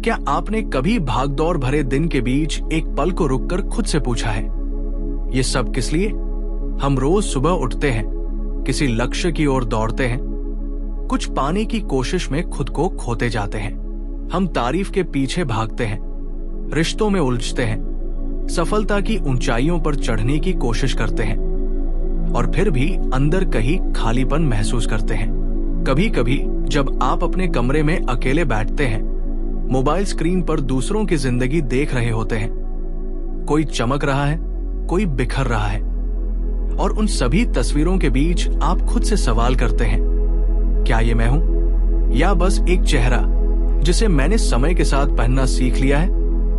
क्या आपने कभी भागदौड़ भरे दिन के बीच एक पल को रुककर खुद से पूछा है, ये सब किस लिए? हम रोज सुबह उठते हैं, किसी लक्ष्य की ओर दौड़ते हैं, कुछ पाने की कोशिश में खुद को खोते जाते हैं। हम तारीफ के पीछे भागते हैं, रिश्तों में उलझते हैं, सफलता की ऊंचाइयों पर चढ़ने की कोशिश करते हैं और फिर भी अंदर कहीं खालीपन महसूस करते हैं। कभी कभी जब आप अपने कमरे में अकेले बैठते हैं, मोबाइल स्क्रीन पर दूसरों की जिंदगी देख रहे होते हैं, कोई चमक रहा है, कोई बिखर रहा है, और उन सभी तस्वीरों के बीच आप खुद से सवाल करते हैं, क्या ये मैं हूं या बस एक चेहरा जिसे मैंने समय के साथ पहनना सीख लिया है?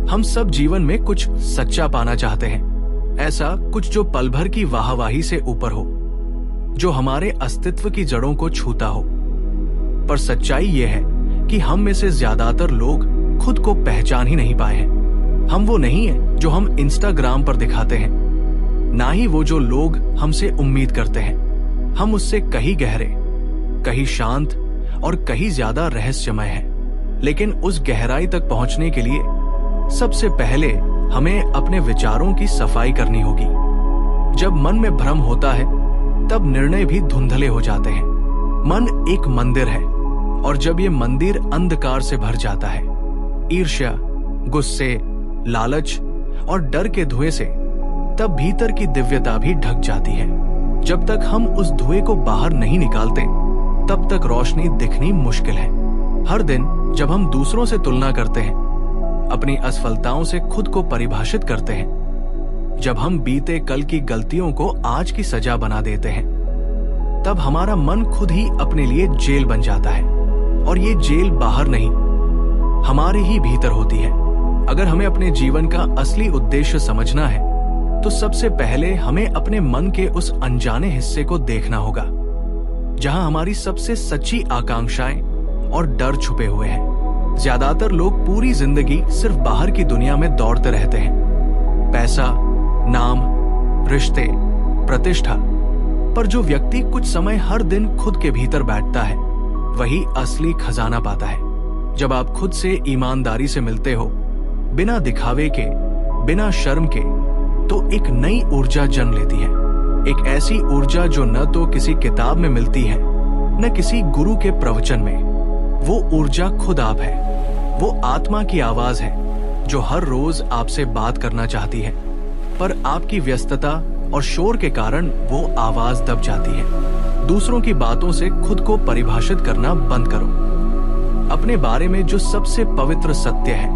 हम सब जीवन में कुछ सच्चा पाना चाहते हैं, ऐसा कुछ जो पल भर की वाहवाही से ऊपर हो, जो हमारे अस्तित्व की जड़ों को छूता हो। पर सच्चाई ये है कि हम में से ज्यादातर लोग खुद को पहचान ही नहीं पाए हैं। हम वो नहीं है जो हम इंस्टाग्राम पर दिखाते हैं, ना ही वो जो लोग हमसे उम्मीद करते हैं। हम उससे कहीं गहरे, कहीं शांत और कहीं ज्यादा रहस्यमय हैं। लेकिन उस गहराई तक पहुंचने के लिए सबसे पहले हमें अपने विचारों की सफाई करनी होगी। जब मन में भ्रम होता है, तब निर्णय भी धुंधले हो जाते हैं। मन एक मंदिर है, और जब ये मंदिर अंधकार से भर जाता है, ईर्ष्या, गुस्से, लालच और डर के धुएं से, तब भीतर की दिव्यता भी ढक जाती है। जब तक हम उस धुएं को बाहर नहीं निकालते, तब तक रोशनी दिखनी मुश्किल है। हर दिन जब हम दूसरों से तुलना करते हैं, अपनी असफलताओं से खुद को परिभाषित करते हैं, जब हम बीते कल की गलतियों को आज की सजा बना देते हैं, तब हमारा मन खुद ही अपने लिए जेल बन जाता है। और ये जेल बाहर नहीं, हमारे ही भीतर होती है। अगर हमें अपने जीवन का असली उद्देश्य समझना है, तो सबसे पहले हमें अपने मन के उस अनजाने हिस्से को देखना होगा, जहां हमारी सबसे सच्ची आकांक्षाएं और डर छुपे हुए हैं। ज्यादातर लोग पूरी जिंदगी सिर्फ बाहर की दुनिया में दौड़ते रहते हैं, पैसा, नाम, रिश्ते, प्रतिष्ठा। पर जो व्यक्ति कुछ समय हर दिन खुद के भीतर बैठता है, वही असली खजाना पाता है। जब आप खुद से ईमानदारी से मिलते हो, बिना दिखावे के, बिना शर्म के, तो एक नई ऊर्जा जन्म लेती है। एक ऐसी ऊर्जा जो न तो किसी किताब में मिलती है, न किसी गुरु के प्रवचन में। वो ऊर्जा खुद आप है। वो आत्मा की आवाज है जो हर रोज आपसे बात करना चाहती है, पर आपकी व्यस्तता और शोर के कारण वो आवाज दब जाती है। दूसरों की बातों से खुद को परिभाषित करना बंद करो। अपने बारे में जो सबसे पवित्र सत्य है,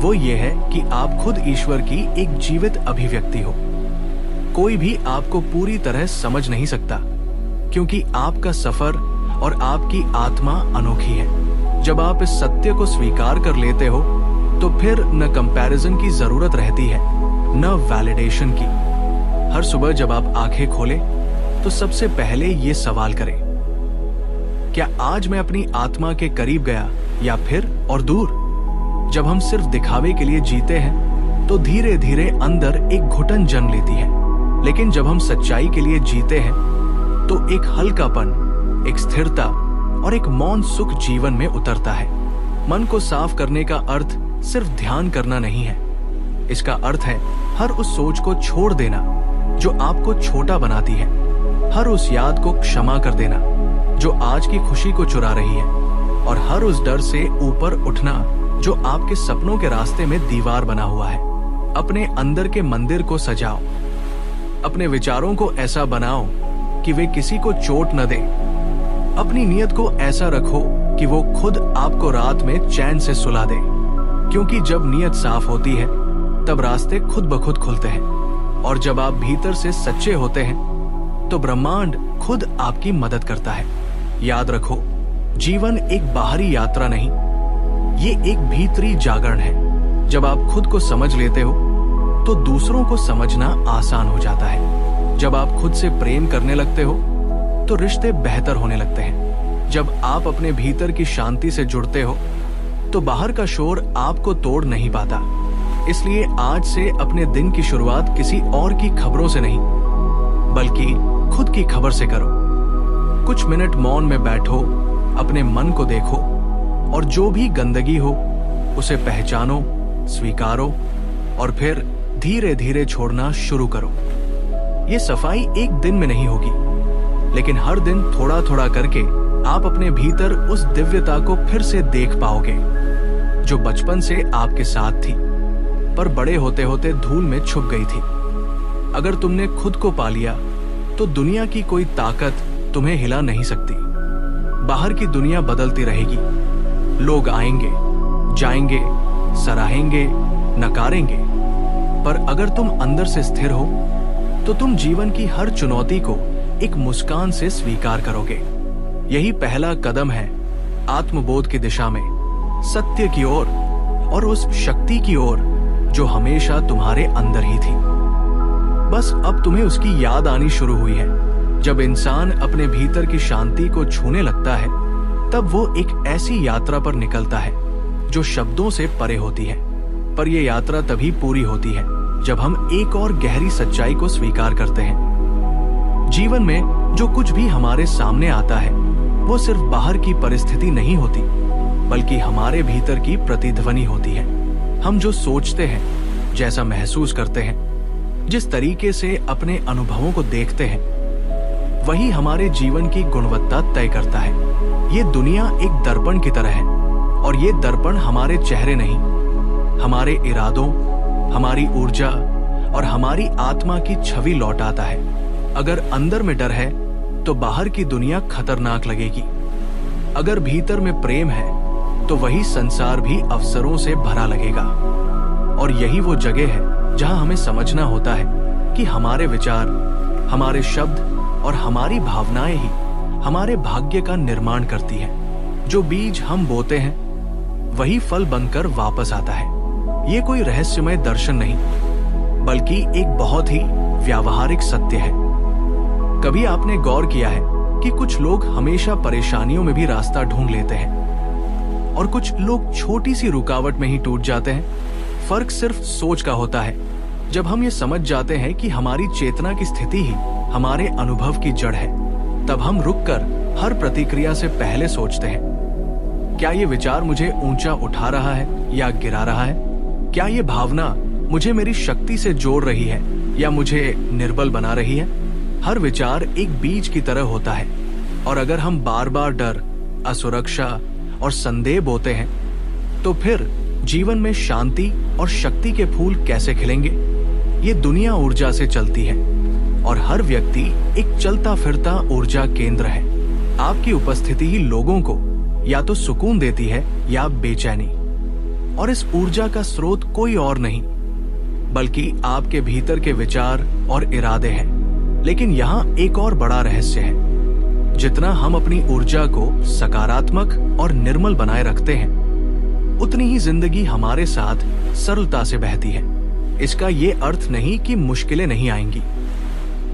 वो ये है कि आप खुद ईश्वर की एक जीवित अभिव्यक्ति हो। कोई भी आपको पूरी तरह समझ नहीं सकता, क्योंकि आपका सफर और आपकी आत्मा अनोखी है। जब आप इस सत्य को स्वीकार कर लेते हो, तो फिर न कंपैरिजन की जरूरत रहती है, न वैलिडेशन की। हर सुबह जब आप आंखें खोलें, तो सबसे पहले ये सवाल करें, क्या आज मैं अपनी आत्मा के करीब गया या फिर और दूर? जब हम सिर्फ दिखावे के लिए जीते हैं, तो धीरे धीरे अंदर एक घुटन जन्म लेती है। लेकिन जब हम सच्चाई के लिए जीते हैं, तो एक हल्कापन, एक स्थिरता और एक मौन सुख जीवन में उतरता है। मन को साफ करने का अर्थ सिर्फ ध्यान करना नहीं है। इसका अर्थ है हर उस सोच को छोड़ देना जो आपको छोटा बनाती है, हर उस याद को क्षमा कर देना जो आज की खुशी को चुरा रही है, और हर उस डर से ऊपर उठना जो आपके सपनों के रास्ते में दीवार बना हुआ है। अपने अंदर के मंदिर को सजाओ। अपने विचारों को ऐसा बनाओ कि वे किसी को चोट न दे। अपनी नीयत को ऐसा रखो कि वो खुद आपको रात में चैन से सुला दे, क्योंकि जब नीयत साफ होती है, तब रास्ते खुद ब खुद खुलते हैं। और जब आप भीतर से सच्चे होते हैं, तो ब्रह्मांड खुद आपकी मदद करता है। याद रखो, जीवन एक बाहरी यात्रा नहीं, ये एक भीतरी जागरण है। जब आप खुद को समझ लेते हो, तो दूसरों को समझना आसान हो जाता है। जब आप खुद से प्रेम करने लगते हो, तो रिश्ते बेहतर होने लगते हैं। जब आप अपने भीतर की शांति से जुड़ते हो, तो बाहर का शोर आपको तोड़ नहीं पाता। इसलिए आज से अपने दिन की शुरुआत किसी और की खबरों से नहीं, बल्कि खुद की खबर से करो। कुछ मिनट मौन में बैठो, अपने मन को देखो, और जो भी गंदगी हो उसे पहचानो, स्वीकारो और फिर धीरे धीरे छोड़ना शुरू करो। ये सफाई एक दिन में नहीं होगी, लेकिन हर दिन थोड़ा थोड़ा करके आप अपने भीतर उस दिव्यता को फिर से देख पाओगे जो बचपन से आपके साथ थी, पर बड़े होते होते धूल में छुप गई थी। अगर तुमने खुद को पा लिया तो दुनिया की कोई ताकत तुम्हें हिला नहीं सकती। बाहर की दुनिया बदलती रहेगी, लोग आएंगे, जाएंगे, सराहेंगे, नकारेंगे, पर अगर तुम अंदर से स्थिर हो तो तुम जीवन की हर चुनौती को एक मुस्कान से स्वीकार करोगे। यही पहला कदम है आत्मबोध की दिशा में, सत्य की ओर और उस शक्ति की ओर जो हमेशा तुम्हारे अंदर ही थी। बस अब तुम्हें उसकी याद आनी शुरू हुई है। जब इंसान अपने भीतर की शांति को छूने लगता है, तब वो एक ऐसी यात्रा पर निकलता है जो शब्दों से परे होती है। पर यह यात्रा तभी पूरी होती है जब हम एक और गहरी सच्चाई को स्वीकार करते हैं। जीवन में जो कुछ भी हमारे सामने आता है वो सिर्फ बाहर की परिस्थिति नहीं होती, बल्कि हमारे भीतर की प्रतिध्वनि होती है। हम जो सोचते हैं, जैसा महसूस करते हैं, जिस तरीके से अपने अनुभवों को देखते हैं, वही हमारे जीवन की गुणवत्ता तय करता है। ये दुनिया एक दर्पण की तरह है, और ये दर्पण हमारे चेहरे नहीं, हमारे इरादों, हमारी ऊर्जा और हमारी आत्मा की छवि लौटाता है। अगर अंदर में डर है तो बाहर की दुनिया खतरनाक लगेगी। अगर भीतर में प्रेम है तो वही संसार भी अवसरों से भरा लगेगा। और यही वो जगह है जहां हमें समझना होता है कि हमारे विचार, हमारे शब्द और हमारी भावनाएं ही हमारे भाग्य का निर्माण करती हैं। जो बीज हम बोते हैं वही फल बनकर वापस आता है। ये कोई रहस्यमय दर्शन नहीं, बल्कि एक बहुत ही व्यावहारिक सत्य है। कभी आपने गौर किया है कि कुछ लोग हमेशा परेशानियों में भी रास्ता ढूंढ लेते हैं और कुछ लोग छोटी सी रुकावट में ही टूट जाते हैं? फर्क सिर्फ सोच का होता है। जब हम ये समझ जाते हैं कि हमारी चेतना की स्थिति ही हमारे अनुभव की जड़ है, तब हम रुककर हर प्रतिक्रिया से पहले सोचते हैं, क्या ये विचार मुझे ऊंचा उठा रहा है या गिरा रहा है? क्या ये भावना मुझे मेरी शक्ति से जोड़ रही है या मुझे निर्बल बना रही है? हर विचार एक बीज की तरह होता है, और अगर हम बार बार डर, असुरक्षा और संदेह बोते हैं, तो फिर जीवन में शांति और शक्ति के फूल कैसे खिलेंगे? ये दुनिया ऊर्जा से चलती है, और हर व्यक्ति एक चलता फिरता ऊर्जा केंद्र है। आपकी उपस्थिति ही लोगों को या तो सुकून देती है या बेचैनी, और इस ऊर्जा का स्रोत कोई और नहीं बल्कि आपके भीतर के विचार और इरादे हैं। लेकिन यहाँ एक और बड़ा रहस्य है। जितना हम अपनी ऊर्जा को सकारात्मक और निर्मल बनाए रखते हैं, उतनी ही जिंदगी हमारे साथ सरलता से बहती है। इसका ये अर्थ नहीं कि मुश्किलें नहीं आएंगी,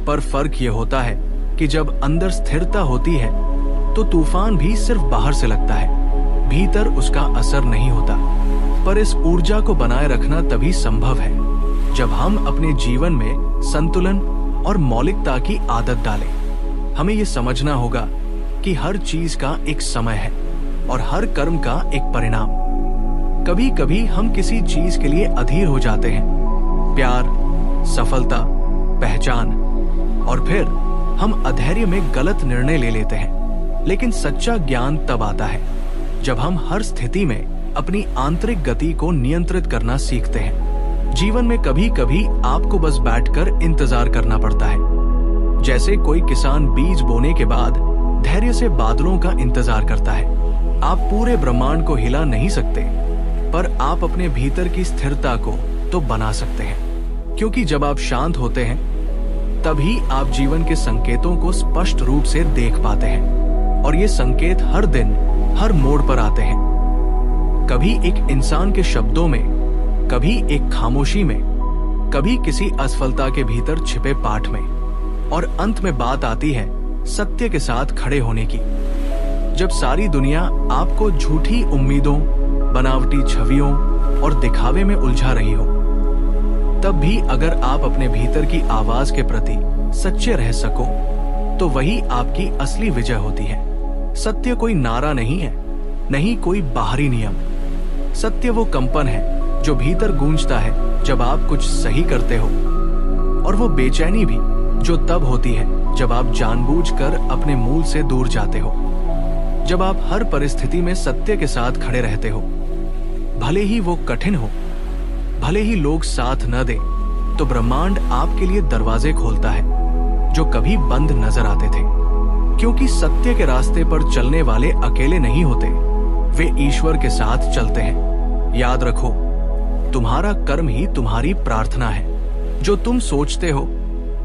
पर फर्क ये होता है कि जब अंदर स्थिरता होती है तो तूफान भी सिर्फ बाहर से लगता है, भीतर उसका असर नहीं होता। पर इस ऊर्जा को बनाए रखना तभी संभव है जब हम अपने जीवन में संतुलन और मौलिकता की आदत डालें। हमें ये समझना होगा कि हर चीज का एक समय है और हर कर्म का एक परिणाम। कभी कभी हम किसी चीज के लिए अधीर हो जाते हैं, प्यार, सफलता, पहचान, और फिर हम अधैर्य में गलत निर्णय ले लेते हैं। लेकिन सच्चा ज्ञान तब आता है जब हम हर स्थिति में अपनी आंतरिक गति को नियंत्रित करना सीखते हैं। जीवन में कभी कभी आपको बस बैठकर इंतजार करना पड़ता है। जैसे कोई किसान बीज बोने के बाद धैर्य से बादलों का इंतजार करता है। आप पूरे ब्रह्मांड को हिला नहीं सकते, पर आप अपने भीतर की स्थिरता को तो बना सकते हैं। क्योंकि जब आप शांत होते हैं, तभी आप जीवन के संकेतों को स्पष्ट रूप से देख पाते हैं, और ये संकेत हर दिन, हर मोड़ पर आते हैं। कभी एक इंसान के शब्दों में, कभी एक खामोशी में, कभी किसी असफलता के भीतर छिपे पाठ में, और अंत में बात आती है सत्य के साथ खड़े होने की। जब सारी दुनिया आपको झूठी उम्मीदों, बनावटी छवियों और दिखावे में उलझा रही हो, तब भी अगर आप अपने भीतर की आवाज के प्रति सच्चे रह सको, तो वही आपकी असली विजय होती है। सत्य कोई नारा नहीं है, नहीं कोई बाहरी नियम। सत्य वो कंपन है जो भीतर गूंजता है जब आप कुछ सही करते हो, और वो बेचैनी भी जो तब होती है जब आप जानबूझकर अपने मूल से दूर जाते हो। जब आप हर परिस्थिति में सत्य के साथ खड़े रहते हो, भले ही वो कठिन हो, भले ही लोग साथ न दे, तो ब्रह्मांड आपके लिए दरवाजे खोलता है जो कभी बंद नजर आते थे। क्योंकि सत्य के रास्ते पर चलने वाले अकेले नहीं होते, वे ईश्वर के साथ चलते हैं। याद रखो, तुम्हारा कर्म ही तुम्हारी प्रार्थना है। जो तुम सोचते हो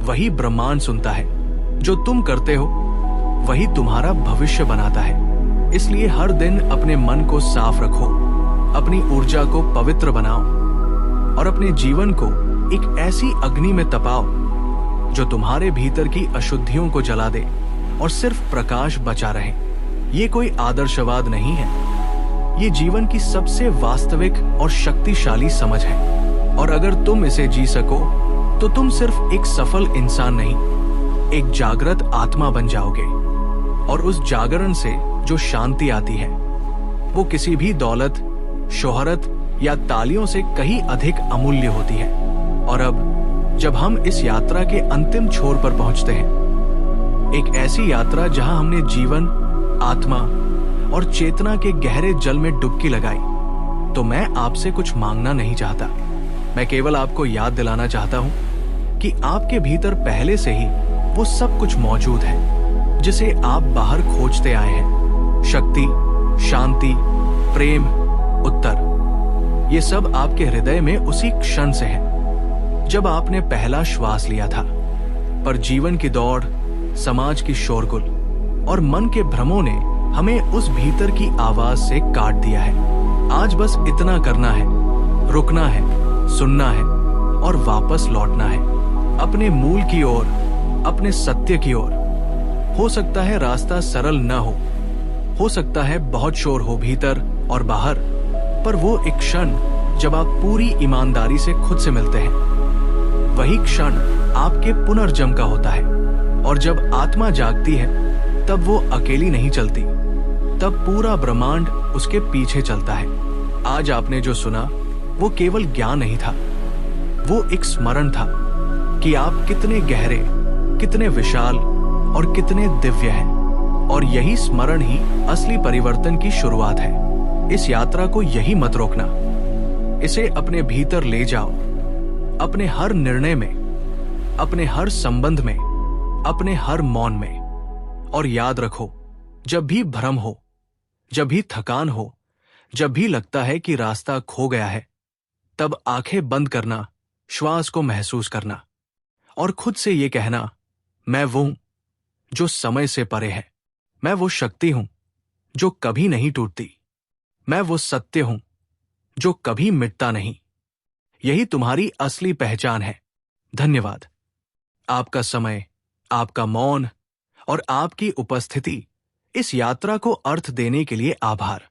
वही ब्रह्मांड सुनता है। जो तुम करते हो वही तुम्हारा भविष्य बनाता है। इसलिए हर दिन अपने मन को साफ रखो, अपनी ऊर्जा को पवित्र बनाओ और अपने जीवन को एक ऐसी अग्नि में तपाओ जो तुम्हारे भीतर की अशुद्धियों को जला दे और सिर्फ प्रकाश बचा रहे। ये कोई आदर्शवाद नहीं है, ये जीवन की सबसे वास्तविक और शक्तिशाली समझ है। और अगर तुम इसे जी सको तो तुम सिर्फ एक सफल इंसान नहीं, एक जागृत आत्मा बन जाओगे। और उस जागरण से जो शांति आती है वो किसी भी दौलत, शोहरत या तालियों से कहीं अधिक अमूल्य होती है। और अब जब हम इस यात्रा के अंतिम छोर पर पहुंचते हैं, एक ऐसी यात्रा जहां हमने जीवन, आत्मा और चेतना के गहरे जल में डुबकी लगाई, तो मैं आपसे कुछ मांगना नहीं चाहता। मैं केवल आपको याद दिलाना चाहता हूं कि आपके भीतर पहले से ही वो सब कुछ मौजूद है जिसे आप बाहर खोजते आए हैं। शक्ति, शांति, प्रेम, उत्तर, ये सब आपके हृदय में उसी क्षण से है जब आपने पहला श्वास लिया था। पर जीवन की दौड़, समाज की शोरगुल और मन के भ्रमों ने हमें उस भीतर की आवाज से काट दिया है। आज बस इतना करना है, रुकना है, सुनना है और वापस लौटना है अपने मूल की ओर, अपने सत्य की ओर। हो सकता है रास्ता सरल न हो सकता है बहुत शोर हो भीतर और बाहर, पर वो एक क्षण जब आप पूरी ईमानदारी से खुद से मिलते हैं, वही क्षण आपके पुनर्जन्म का होता है। और जब आत्मा जागती है तब वो अकेली नहीं चलती, तब पूरा ब्रह्मांड उसके पीछे चलता है। आज आपने जो सुना वो केवल ज्ञान नहीं था, वो एक स्मरण था कि आप कितने गहरे, कितने विशाल और कितने दिव्य हैं। और यही स्मरण ही असली परिवर्तन की शुरुआत है। इस यात्रा को यही मत रोकना, इसे अपने भीतर ले जाओ, अपने हर निर्णय में, अपने हर संबंध में, अपने हर मौन में। और याद रखो, जब भी भ्रम हो, जब भी थकान हो, जब भी लगता है कि रास्ता खो गया है, तब आंखें बंद करना, श्वास को महसूस करना और खुद से ये कहना, मैं वो हूं जो समय से परे है। मैं वो शक्ति हूं जो कभी नहीं टूटती। मैं वो सत्य हूं जो कभी मिटता नहीं। यही तुम्हारी असली पहचान है। धन्यवाद। आपका समय, आपका मौन और आपकी उपस्थिति इस यात्रा को अर्थ देने के लिए आभार।